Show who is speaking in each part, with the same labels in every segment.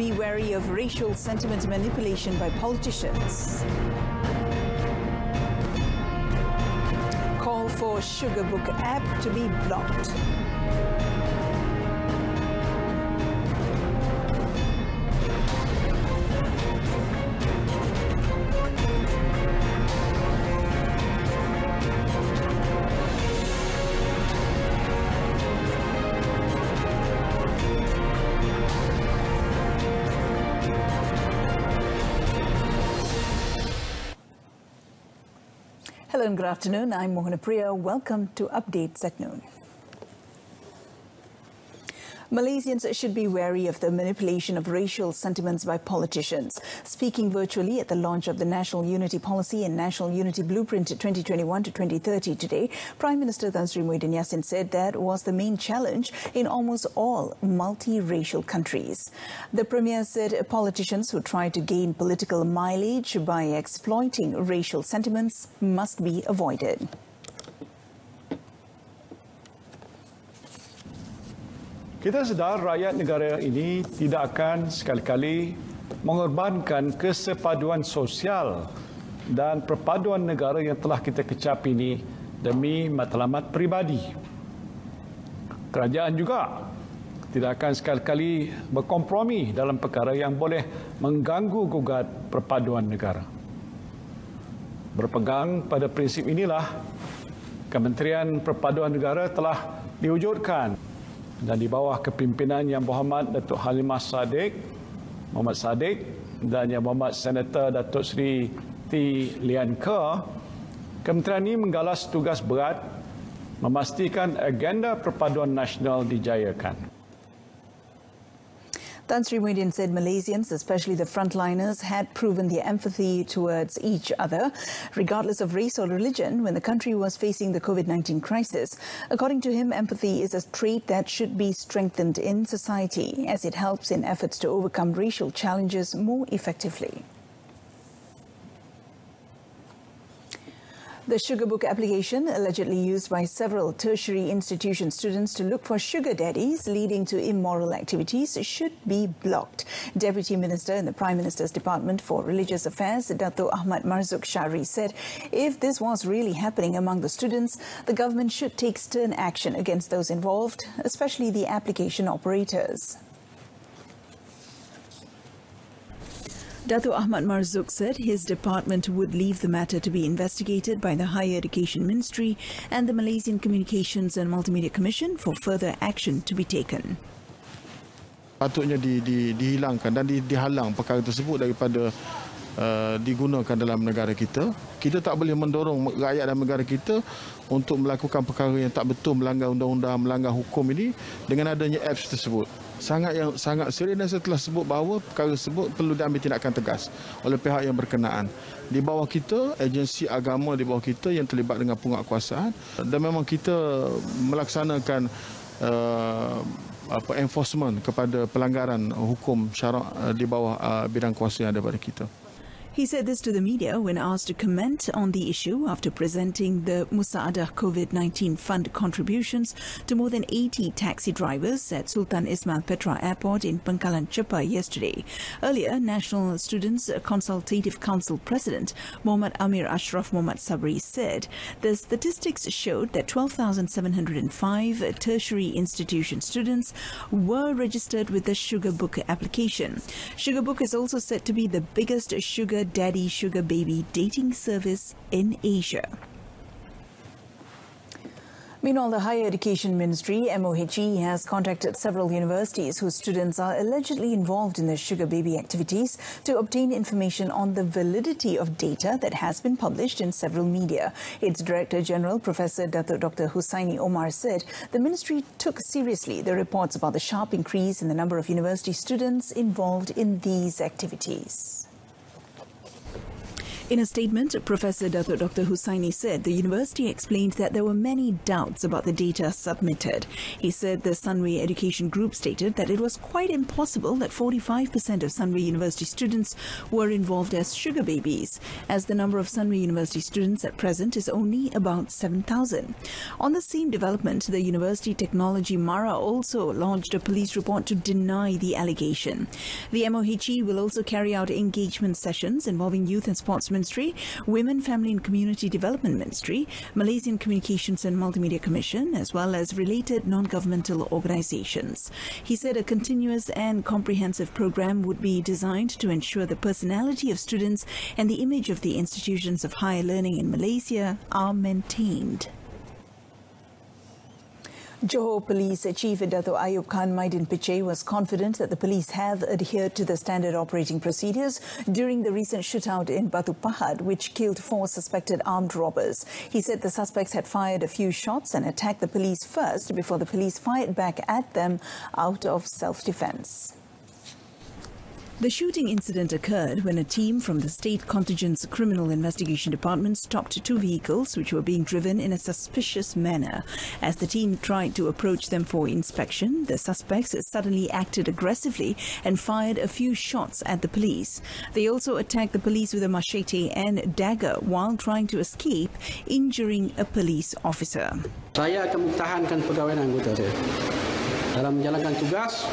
Speaker 1: be wary of racial sentiment manipulation by politicians. Call for Sugarbook app to be blocked. Hello and good afternoon. I'm Mohanapriya. Welcome to Updates at Noon. Malaysians should be wary of the manipulation of racial sentiments by politicians. Speaking virtually at the launch of the National Unity Policy and National Unity Blueprint 2021 to 2030 today, Prime Minister Tan Sri Muhyiddin Yassin said that was the main challenge in almost all multiracial countries. The Premier said politicians who try to gain political mileage by exploiting racial sentiments must be avoided.
Speaker 2: Kita sedar rakyat negara ini tidak akan sekali-kali mengorbankan kesepaduan sosial dan perpaduan negara yang telah kita kecap ini demi matlamat peribadi. Kerajaan juga tidak akan sekali-kali berkompromi dalam perkara yang boleh mengganggu gugat perpaduan negara. Berpegang pada prinsip inilah, Kementerian Perpaduan Negara telah diwujudkan dan di bawah kepimpinan Yang Berhormat Datuk Halimah Muhammad Sadiq dan Yang Berhormat Senator Datuk Seri T. Lian Ke, kementerian ini menggalas tugas berat memastikan agenda perpaduan nasional dijayakan.
Speaker 1: Tan Sri Muhyiddin said Malaysians, especially the frontliners, had proven their empathy towards each other, regardless of race or religion, when the country was facing the COVID-19 crisis. According to him, empathy is a trait that should be strengthened in society, as it helps in efforts to overcome racial challenges more effectively. The Sugarbook application, allegedly used by several tertiary institution students to look for sugar daddies leading to immoral activities, should be blocked. Deputy Minister in the Prime Minister's Department for Religious Affairs, Dato' Ahmad Marzuq Shari, said if this was really happening among the students, the government should take stern action against those involved, especially the application operators. Dato' Ahmad Marzuq said his department would leave the matter to be investigated by the Higher Education Ministry and the Malaysian Communications and Multimedia Commission for further action to be taken.
Speaker 3: Patutnya dihilangkan dan dihalang perkara tersebut daripada digunakan dalam negara kita. Kita tak boleh mendorong rakyat dalam negara kita untuk melakukan perkara yang tak betul, melanggar undang-undang, melanggar hukum ini dengan adanya apps tersebut. Sangat serius, dan saya telah sebut bahawa perkara tersebut perlu diambil tindakan tegas oleh pihak yang berkenaan. Di bawah kita, agensi agama di bawah kita yang terlibat dengan penguatkuasaan, dan memang kita melaksanakan enforcement kepada pelanggaran hukum syarak di bawah bidang kuasa yang ada pada kita.
Speaker 1: He said this to the media when asked to comment on the issue after presenting the Musaadah COVID-19 Fund contributions to more than 80 taxi drivers at Sultan Ismail Petra Airport in Pangkalan Cepa yesterday. Earlier, National Students Consultative Council President Muhammad Amir Ashraf Muhammad Sabri said the statistics showed that 12,705 tertiary institution students were registered with the Sugarbook application. Sugarbook is also said to be the biggest sugar daddy, sugar baby dating service in Asia. Meanwhile, the Higher Education Ministry, MOHE, has contacted several universities whose students are allegedly involved in the sugar baby activities to obtain information on the validity of data that has been published in several media. Its Director General, Professor Dr. Hussaini Omar, said the ministry took seriously the reports about the sharp increase in the number of university students involved in these activities. In a statement, Professor Dr. Hussaini said the university explained that there were many doubts about the data submitted. He said the Sunway Education Group stated that it was quite impossible that 45% of Sunway University students were involved as sugar babies, as the number of Sunway University students at present is only about 7,000. On the same development, the University Technology Mara also lodged a police report to deny the allegation. The MOHE will also carry out engagement sessions involving Youth and Sports Ministry, Women, Family and Community Development Ministry, Malaysian Communications and Multimedia Commission, as well as related non-governmental organizations. He said a continuous and comprehensive program would be designed to ensure the personality of students and the image of the institutions of higher learning in Malaysia are maintained. Johor Police Chief Dato' Ayub Khan Maidin Piche was confident that the police have adhered to the standard operating procedures during the recent shootout in Batu Pahat, which killed 4 suspected armed robbers. He said the suspects had fired a few shots and attacked the police first before the police fired back at them out of self-defense. The shooting incident occurred when a team from the State Contingent's Criminal Investigation Department stopped 2 vehicles which were being driven in a suspicious manner. As the team tried to approach them for inspection, the suspects suddenly acted aggressively and fired a few shots at the police. They also attacked the police with a machete and dagger while trying to escape, injuring a police officer.
Speaker 4: Saya akan mempertahankan pegawai dan anggota saya dalam menjalankan tugas.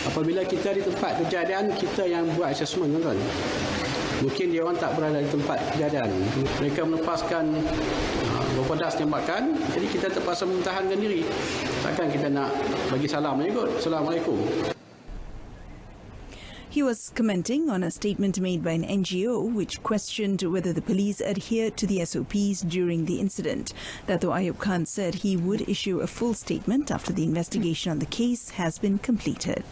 Speaker 4: Apabila kita di tempat kejadian, kita yang buat assessment, tuan-tuan. Mungkin dia orang tak berada di tempat kejadian. Mereka melepaskan berpedas tembakan, jadi kita terpaksa mempertahankan diri. Takkan kita nak bagi salam je kot. Assalamualaikum.
Speaker 1: He was commenting on a statement made by an NGO which questioned whether the police adhered to the SOPs during the incident. Dato' Ayub Khan said he would issue a full statement after the investigation on the case has been completed.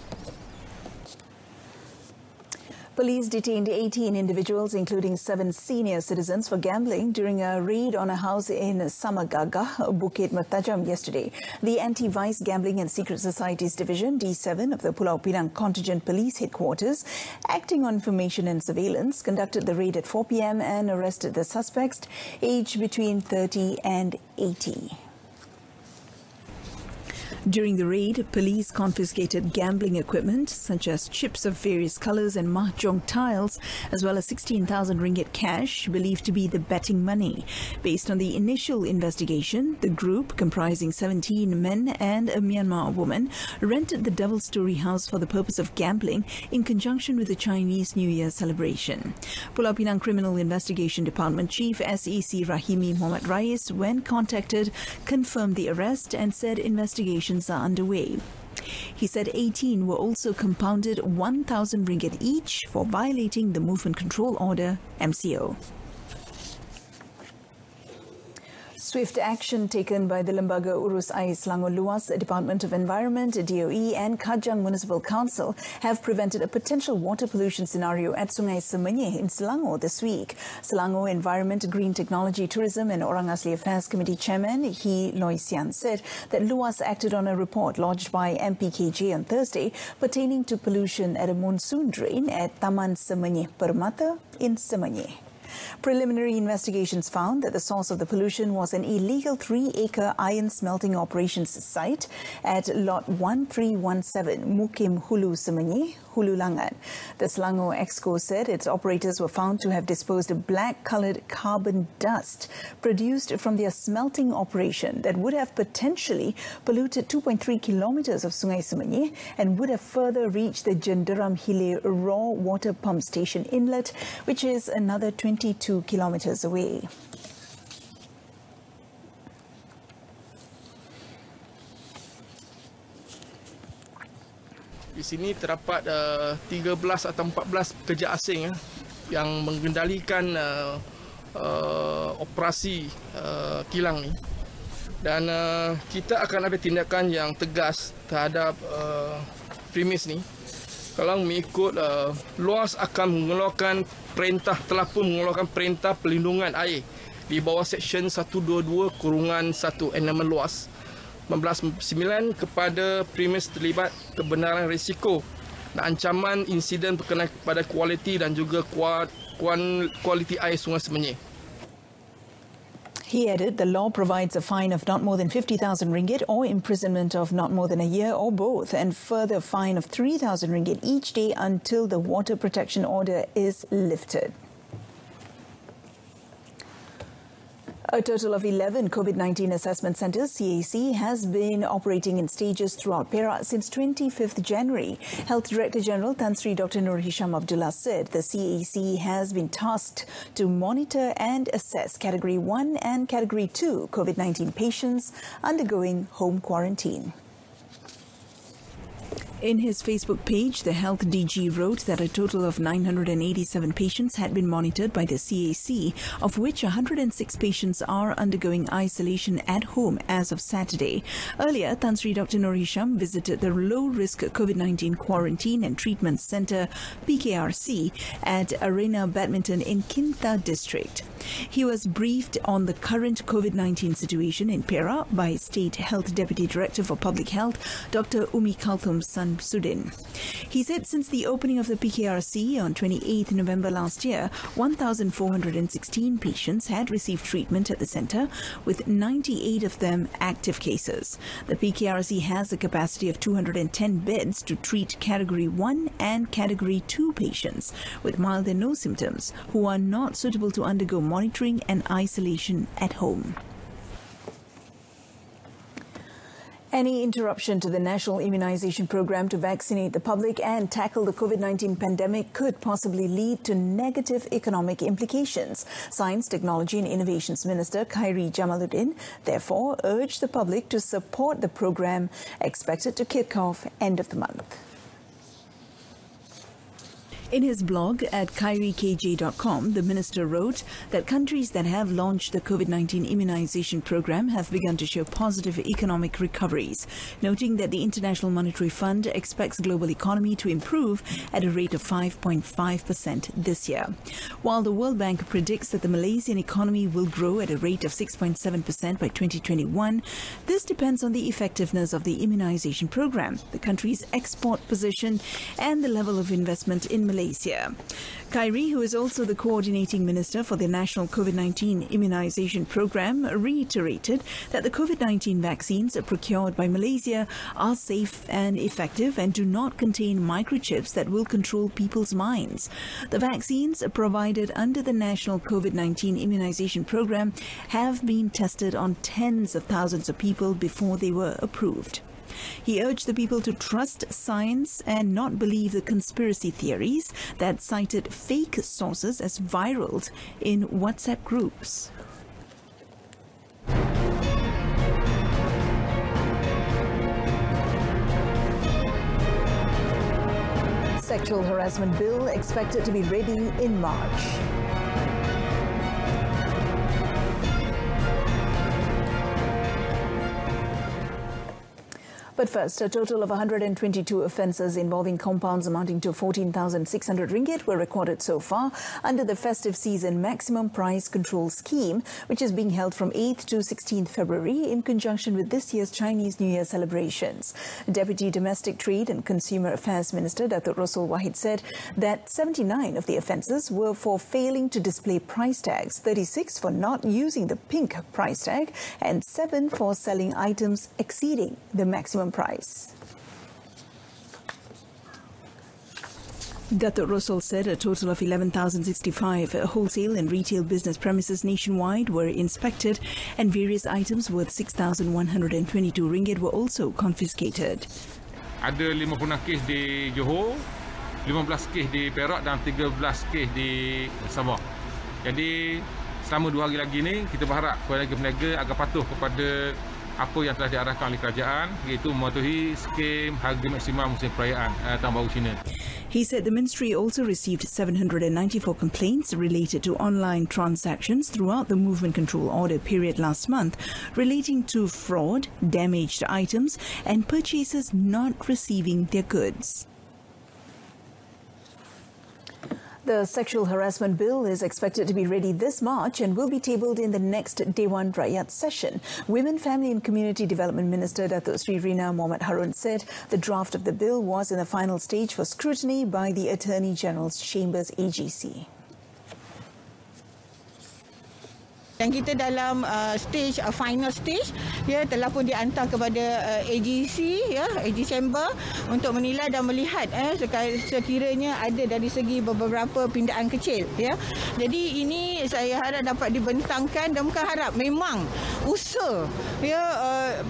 Speaker 1: Police detained 18 individuals, including 7 senior citizens, for gambling during a raid on a house in Samagagah, Bukit Mertajam yesterday. The Anti-Vice Gambling and Secret Societies Division, D7 of the Pulau Pinang Contingent Police Headquarters, acting on information and surveillance, conducted the raid at 4 p.m. and arrested the suspects, aged between 30 and 80. During the raid, police confiscated gambling equipment such as chips of various colors and mahjong tiles, as well as 16,000 ringgit cash believed to be the betting money. Based on the initial investigation, the group, comprising 17 men and a Myanmar woman, rented the double-story house for the purpose of gambling in conjunction with the Chinese New Year celebration. Pulau Pinang Criminal Investigation Department Chief SEC Rahimi Mohammad Rais, when contacted, confirmed the arrest and said investigations are underway. He said 18 were also compounded 1,000 ringgit each for violating the Movement Control Order, MCO. Swift action taken by the Lembaga Urus Air Selangor Luas, Department of Environment, DOE and Kajang Municipal Council have prevented a potential water pollution scenario at Sungai Semenyih in Selangor this week. Selangor Environment, Green Technology, Tourism and Orang Asli Affairs Committee Chairman He Loy Sian said that Luas acted on a report lodged by MPKJ on Thursday pertaining to pollution at a monsoon drain at Taman Semenyih Permata in Semenyih. Preliminary investigations found that the source of the pollution was an illegal 3-acre iron smelting operations site at Lot 1317, Mukim Hulu Semenyih, Hulu Langat. The Selangor Exco said its operators were found to have disposed of black-coloured carbon dust produced from their smelting operation that would have potentially polluted 2.3 kilometres of Sungai Semenyih and would have further reached the Jenderam Hilir raw water pump station inlet, which is another 22 kilometres away.
Speaker 5: Di sini terdapat 13 atau 14 pekerja asing yang mengendalikan operasi kilang ni. Dan kita akan ada tindakan yang tegas terhadap premis ni. Kalau mengikut Luas akan mengeluarkan perintah, telah pun mengeluarkan perintah pelindungan air di bawah Seksyen 122-1 Enamen Luas 19 kepada premis terlibat kebenaran risiko dan ancaman insiden berkenaan kepada kualiti dan juga kualiti air Sungai Semenyih.
Speaker 1: He added the law provides a fine of not more than 50,000 ringgit or imprisonment of not more than a year or both, and further fine of 3,000 ringgit each day until the water protection order is lifted. A total of 11 COVID-19 assessment centres, CAC, has been operating in stages throughout Perak since 25th January. Health Director General Tan Sri Dr. Nur Hisham Abdullah said the CAC has been tasked to monitor and assess Category 1 and Category 2 COVID-19 patients undergoing home quarantine. In his Facebook page, the Health DG wrote that a total of 987 patients had been monitored by the CAC, of which 106 patients are undergoing isolation at home as of Saturday. Earlier, Tan Sri Dr. Nur Hisham visited the Low-Risk COVID-19 Quarantine and Treatment Centre, PKRC, at Arena Badminton in Kinta District. He was briefed on the current COVID-19 situation in Perak by State Health Deputy Director for Public Health, Dr. Umi Kalthum Sudin. He said since the opening of the PKRC on 28th November last year, 1,416 patients had received treatment at the centre, with 98 of them active cases. The PKRC has a capacity of 210 beds to treat Category 1 and Category 2 patients with mild and no symptoms who are not suitable to undergo monitoring and isolation at home. Any interruption to the national immunization program to vaccinate the public and tackle the COVID-19 pandemic could possibly lead to negative economic implications. Science, Technology and Innovations Minister Khairi Jamaluddin therefore urged the public to support the program, expected to kick off end of the month. In his blog at khairikj.com, the minister wrote that countries that have launched the COVID-19 immunization program have begun to show positive economic recoveries, noting that the International Monetary Fund expects global economy to improve at a rate of 5.5% this year. While the World Bank predicts that the Malaysian economy will grow at a rate of 6.7% by 2021, this depends on the effectiveness of the immunization program, the country's export position, and the level of investment in Malaysia. Khairi, who is also the coordinating minister for the National COVID-19 Immunization Program, reiterated that the COVID-19 vaccines procured by Malaysia are safe and effective and do not contain microchips that will control people's minds. The vaccines provided under the National COVID-19 Immunization Program have been tested on tens of thousands of people before they were approved. He urged the people to trust science and not believe the conspiracy theories that cited fake sources as viral in WhatsApp groups. Sexual harassment bill expected to be ready in March. But first, a total of 122 offences involving compounds amounting to 14,600 ringgit were recorded so far under the festive season maximum price control scheme, which is being held from 8th to 16th February in conjunction with this year's Chinese New Year celebrations. Deputy Domestic Trade and Consumer Affairs Minister Datuk Rasul Wahid said that 79 of the offences were for failing to display price tags, 36 for not using the pink price tag, and 7 for selling items exceeding the maximum price. Datuk Rasul said a total of 11,065 wholesale and retail business premises nationwide were inspected and various items worth 6,122 ringgit were also confiscated.
Speaker 6: Ada 56 kes di Johor, 15 kes di Perak dan 13 kes di Sabah. Jadi selama 2 hari lagi ni kita berharap peniaga agar patuh kepada apa yang telah diarahkan oleh kerajaan, iaitu mematuhi skim harga maksimum musim perayaan Tahun Baru Cina.
Speaker 1: He said the ministry also received 794 complaints related to online transactions throughout the movement control order period last month relating to fraud, damaged items and purchasers not receiving their goods. The sexual harassment bill is expected to be ready this March and will be tabled in the next Dewan Rakyat session. Women, Family and Community Development Minister Datuk Sri Rina Mohamad Harun said the draft of the bill was in the final stage for scrutiny by the Attorney General's Chambers AGC.
Speaker 7: Dan kita dalam final stage ya, telah pun dihantar kepada AGC ya, AG Chamber untuk menilai dan melihat sekiranya ada dari segi beberapa pindaan kecil ya. Jadi ini saya harap dapat dibentangkan, dan bukan harap, memang usaha ya,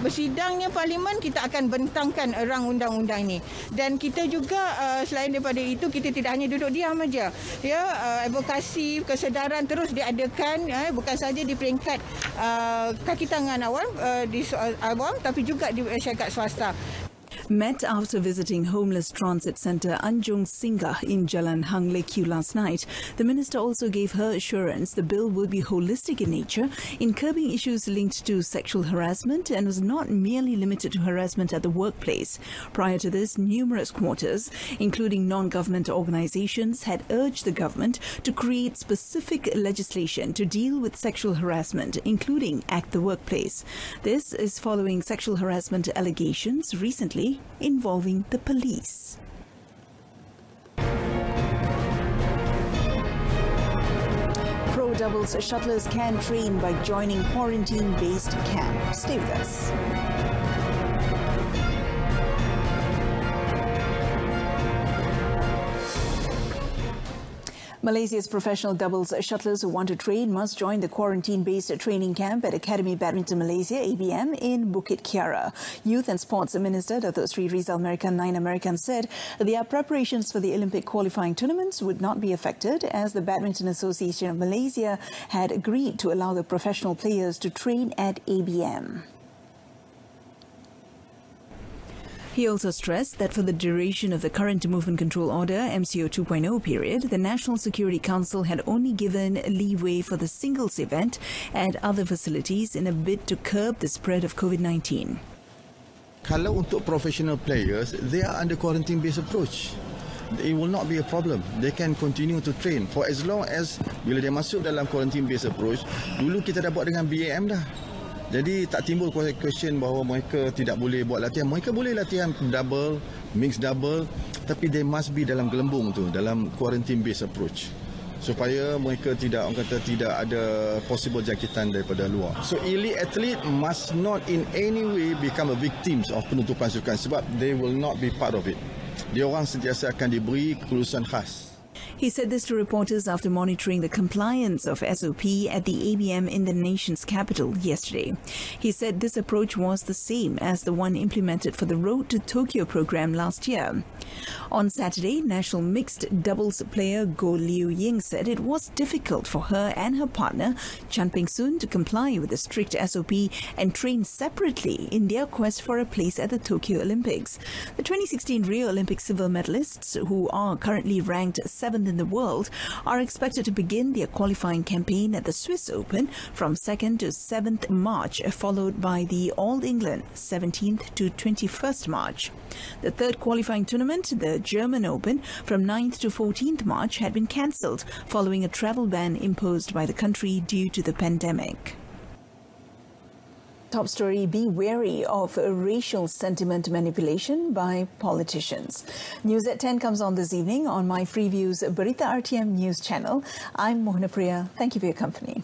Speaker 7: bersidangnya parlimen kita akan bentangkan rang undang-undang ini. Dan kita juga selain daripada itu, kita tidak hanya duduk diam saja ya, advokasi kesedaran terus diadakan ya, bukan saja di peringkat kaki tangan awam di awam, tapi juga di syarikat swasta.
Speaker 1: Met after visiting homeless transit centre Anjung Singgah in Jalan Hang Lekyu last night, the minister also gave her assurance the bill will be holistic in nature in curbing issues linked to sexual harassment and was not merely limited to harassment at the workplace. Prior to this, numerous quarters, including non-government organisations, had urged the government to create specific legislation to deal with sexual harassment, including Act the Workplace. This is following sexual harassment allegations recently involving the police. Pro doubles shuttlers can train by joining quarantine-based camp. Stay with us. Malaysia's professional doubles shuttlers who want to train must join the quarantine-based training camp at Academy Badminton Malaysia, ABM, in Bukit Kiara. Youth and Sports Minister Datuk Sri Rizal Nine American said their preparations for the Olympic qualifying tournaments would not be affected, as the Badminton Association of Malaysia had agreed to allow the professional players to train at ABM. He also stressed that for the duration of the current Movement Control Order MCO 2.0 period, the National Security Council had only given leeway for the singles event at other facilities in a bid to curb the spread of COVID-19.
Speaker 8: Kalau untuk professional players, they are under quarantine-based approach. It will not be a problem. They can continue to train for as long as bila dia masuk dalam quarantine-based approach. Dulu kita dah buat dengan BAM dah. Jadi tak timbul question bahawa mereka tidak boleh buat latihan. Mereka boleh latihan double, mixed double, tapi they must be dalam gelembung tu, dalam quarantine based approach, supaya mereka tidak, orang kata, tidak ada possible jangkitan daripada luar. So elite athlete must not in any way become a victims of penutupan sukan, sebab they will not be part of it. Dia orang sentiasa akan diberi kelulusan khas.
Speaker 1: He said this to reporters after monitoring the compliance of SOP at the ABM in the nation's capital yesterday. He said this approach was the same as the one implemented for the Road to Tokyo program last year. On Saturday, national mixed doubles player Goh Liu Ying said it was difficult for her and her partner, Chan Peng Soon, to comply with the strict SOP and train separately in their quest for a place at the Tokyo Olympics. The 2016 Rio Olympic silver medalists, who are currently ranked 7th in the world, are expected to begin their qualifying campaign at the Swiss Open from 2nd to 7th March, followed by the All England 17th to 21st March. The third qualifying tournament, the German Open, from 9th to 14th March, had been cancelled following a travel ban imposed by the country due to the pandemic. Top story: be wary of racial sentiment manipulation by politicians. News at 10 comes on this evening on my Freeview's Berita RTM news channel. I'm Mohana Priya. Thank you for your company.